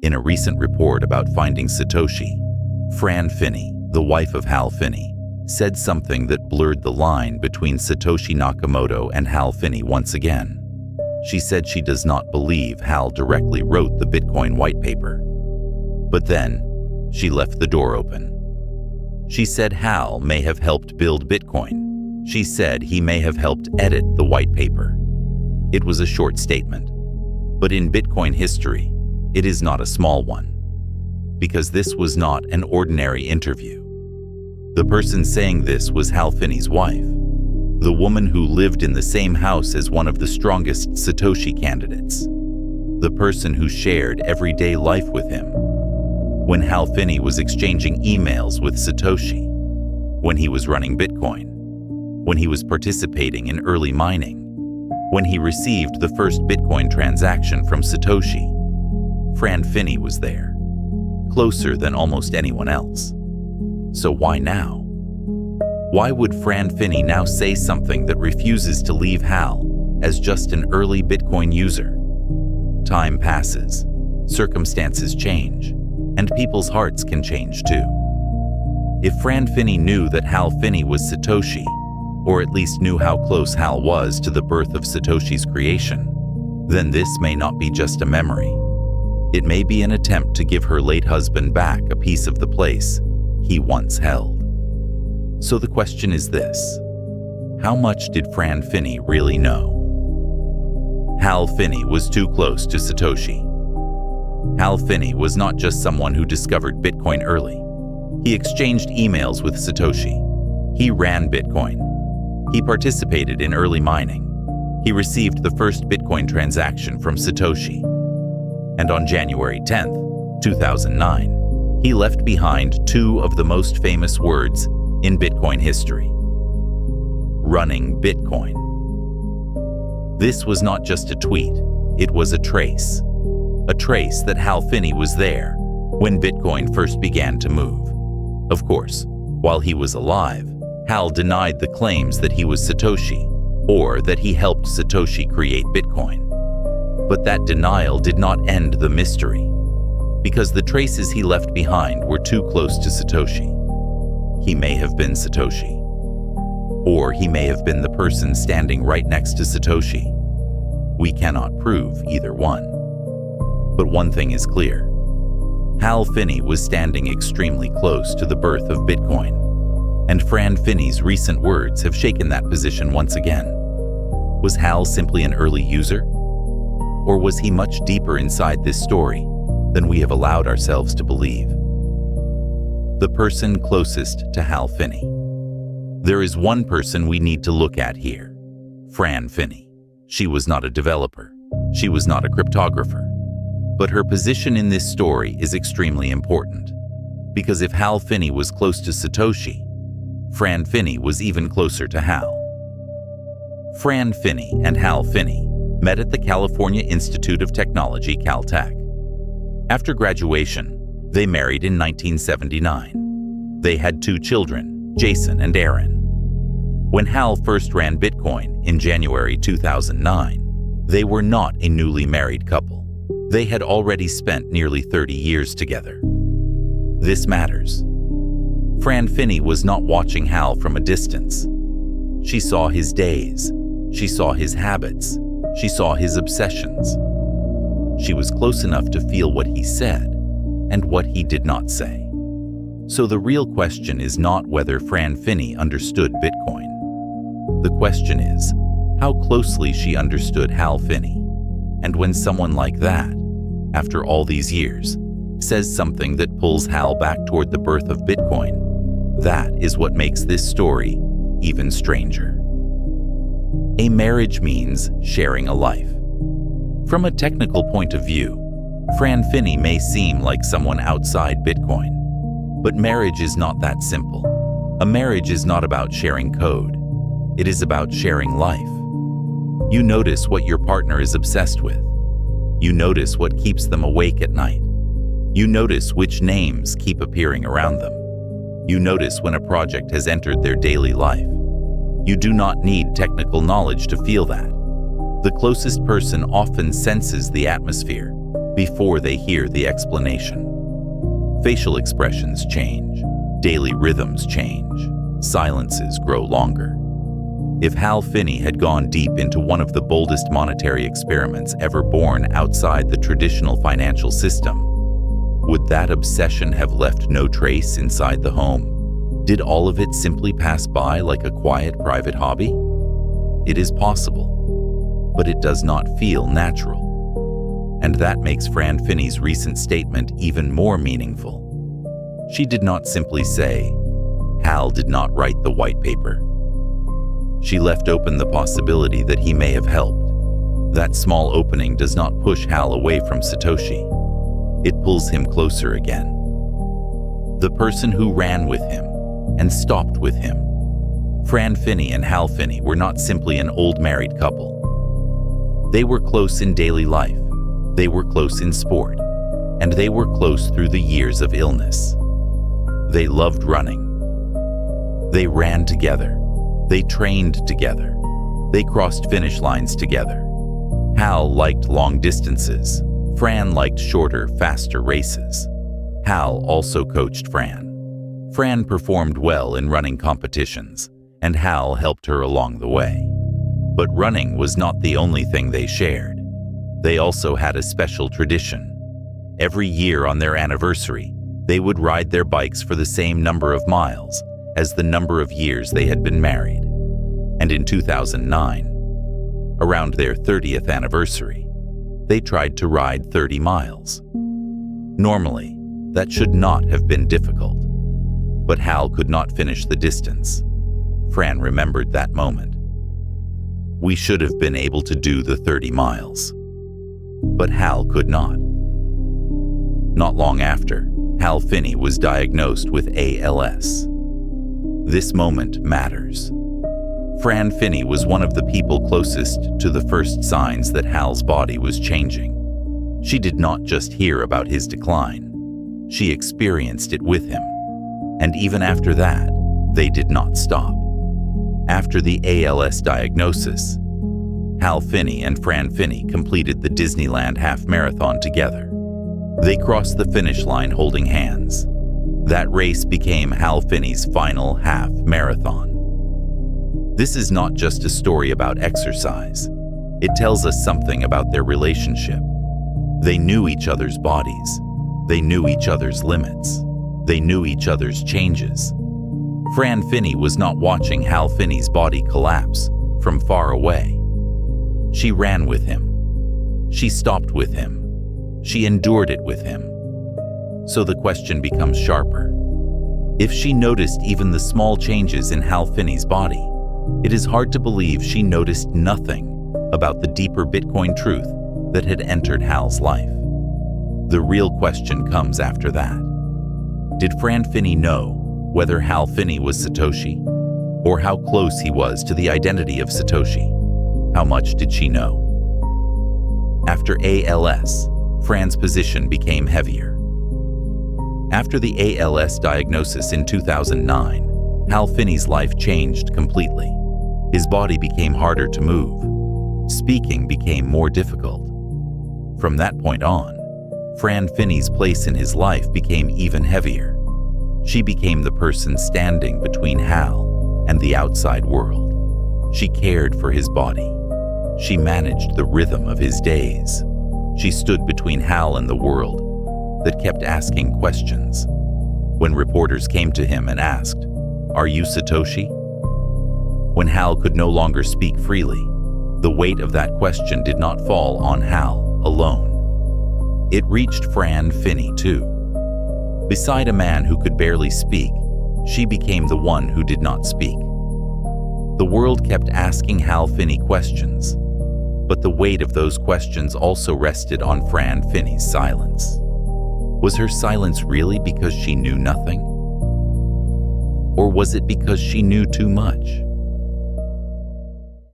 In a recent report about finding Satoshi, Fran Finney, the wife of Hal Finney, said something that blurred the line between Satoshi Nakamoto and Hal Finney once again. She said she does not believe Hal directly wrote the Bitcoin white paper. But then, she left the door open. She said Hal may have helped build Bitcoin. She said he may have helped edit the white paper. It was a short statement, but in Bitcoin history, it is not a small one. Because this was not an ordinary interview. The person saying this was Hal Finney's wife, the woman who lived in the same house as one of the strongest Satoshi candidates, the person who shared everyday life with him. When Hal Finney was exchanging emails with Satoshi, when he was running Bitcoin, when he was participating in early mining, when he received the first Bitcoin transaction from Satoshi, Fran Finney was there, closer than almost anyone else. So why now? Why would Fran Finney now say something that refuses to leave Hal as just an early Bitcoin user? Time passes, circumstances change, and people's hearts can change too. If Fran Finney knew that Hal Finney was Satoshi, or at least knew how close Hal was to the birth of Satoshi's creation, then this may not be just a memory. It may be an attempt to give her late husband back a piece of the place he once held. So the question is this: how much did Fran Finney really know? Hal Finney was too close to Satoshi. Hal Finney was not just someone who discovered Bitcoin early. He exchanged emails with Satoshi. He ran Bitcoin. He participated in early mining. He received the first Bitcoin transaction from Satoshi. And on January 10th, 2009, he left behind two of the most famous words in Bitcoin history: running Bitcoin. This was not just a tweet, it was a trace that Hal Finney was there when Bitcoin first began to move. Of course, while he was alive, Hal denied the claims that he was Satoshi or that he helped Satoshi create Bitcoin. But that denial did not end the mystery, because the traces he left behind were too close to Satoshi. He may have been Satoshi, or he may have been the person standing right next to Satoshi. We cannot prove either one. But one thing is clear: Hal Finney was standing extremely close to the birth of Bitcoin, and Fran Finney's recent words have shaken that position once again. Was Hal simply an early user? Or was he much deeper inside this story than we have allowed ourselves to believe? The person closest to Hal Finney. There is one person we need to look at here: Fran Finney. She was not a developer. She was not a cryptographer. But her position in this story is extremely important, because if Hal Finney was close to Satoshi, Fran Finney was even closer to Hal. Fran Finney and Hal Finney met at the California Institute of Technology, Caltech. After graduation, they married in 1979. They had 2 children, Jason and Aaron. When Hal first ran Bitcoin in January 2009, they were not a newly married couple. They had already spent nearly 30 years together. This matters. Fran Finney was not watching Hal from a distance. She saw his days. She saw his habits. She saw his obsessions. She was close enough to feel what he said and what he did not say. So the real question is not whether Fran Finney understood Bitcoin. The question is how closely she understood Hal Finney. And when someone like that, after all these years, says something that pulls Hal back toward the birth of Bitcoin, that is what makes this story even stranger. A marriage means sharing a life. From a technical point of view, Fran Finney may seem like someone outside Bitcoin, but marriage is not that simple. A marriage is not about sharing code. It is about sharing life. You notice what your partner is obsessed with. You notice what keeps them awake at night. You notice which names keep appearing around them. You notice when a project has entered their daily life. You do not need technical knowledge to feel that. The closest person often senses the atmosphere. before they hear the explanation. Facial expressions change, daily rhythms change, silences grow longer. If Hal Finney had gone deep into one of the boldest monetary experiments ever born outside the traditional financial system, would that obsession have left no trace inside the home? Did all of it simply pass by like a quiet private hobby? It is possible, but it does not feel natural. And that makes Fran Finney's recent statement even more meaningful. She did not simply say, "Hal did not write the white paper." She left open the possibility that he may have helped. That small opening does not push Hal away from Satoshi. It pulls him closer again. The person who ran with him and stopped with him. Fran Finney and Hal Finney were not simply an old married couple. They were close in daily life, they were close in sport, and they were close through the years of illness. They loved running. They ran together. They trained together. They crossed finish lines together. Hal liked long distances. Fran liked shorter, faster races. Hal also coached Fran. Fran performed well in running competitions, and Hal helped her along the way. But running was not the only thing they shared. They also had a special tradition. Every year on their anniversary, they would ride their bikes for the same number of miles as the number of years they had been married. And in 2009, around their 30th anniversary, they tried to ride 30 miles. Normally, that should not have been difficult. But Hal could not finish the distance. Fran remembered that moment. "We should have been able to do the 30 miles. But Hal could not." Not long after, Hal Finney was diagnosed with ALS. This moment matters. Fran Finney was one of the people closest to the first signs that Hal's body was changing. She did not just hear about his decline. She experienced it with him. And even after that, they did not stop. After the ALS diagnosis, Hal Finney and Fran Finney completed the Disneyland half marathon together. They crossed the finish line holding hands. That race became Hal Finney's final half marathon. This is not just a story about exercise. It tells us something about their relationship. They knew each other's bodies. They knew each other's limits. They knew each other's changes. Fran Finney was not watching Hal Finney's body collapse from far away. She ran with him. She stopped with him. She endured it with him. So the question becomes sharper. If she noticed even the small changes in Hal Finney's body, it is hard to believe she noticed nothing about the deeper Bitcoin truth that had entered Hal's life. The real question comes after that. Did Fran Finney know whether Hal Finney was Satoshi, or how close he was to the identity of Satoshi? How much did she know? After ALS, Fran's position became heavier. After the ALS diagnosis in 2009, Hal Finney's life changed completely. His body became harder to move. Speaking became more difficult. From that point on, Fran Finney's place in his life became even heavier. She became the person standing between Hal and the outside world. She cared for his body. She managed the rhythm of his days. She stood between Hal and the world that kept asking questions. When reporters came to him and asked, "Are you Satoshi?" When Hal could no longer speak freely, the weight of that question did not fall on Hal alone. It reached Fran Finney too. Beside a man who could barely speak, she became the one who did not speak. The world kept asking Hal Finney questions, but the weight of those questions also rested on Fran Finney's silence. Was her silence really because she knew nothing? Or was it because she knew too much?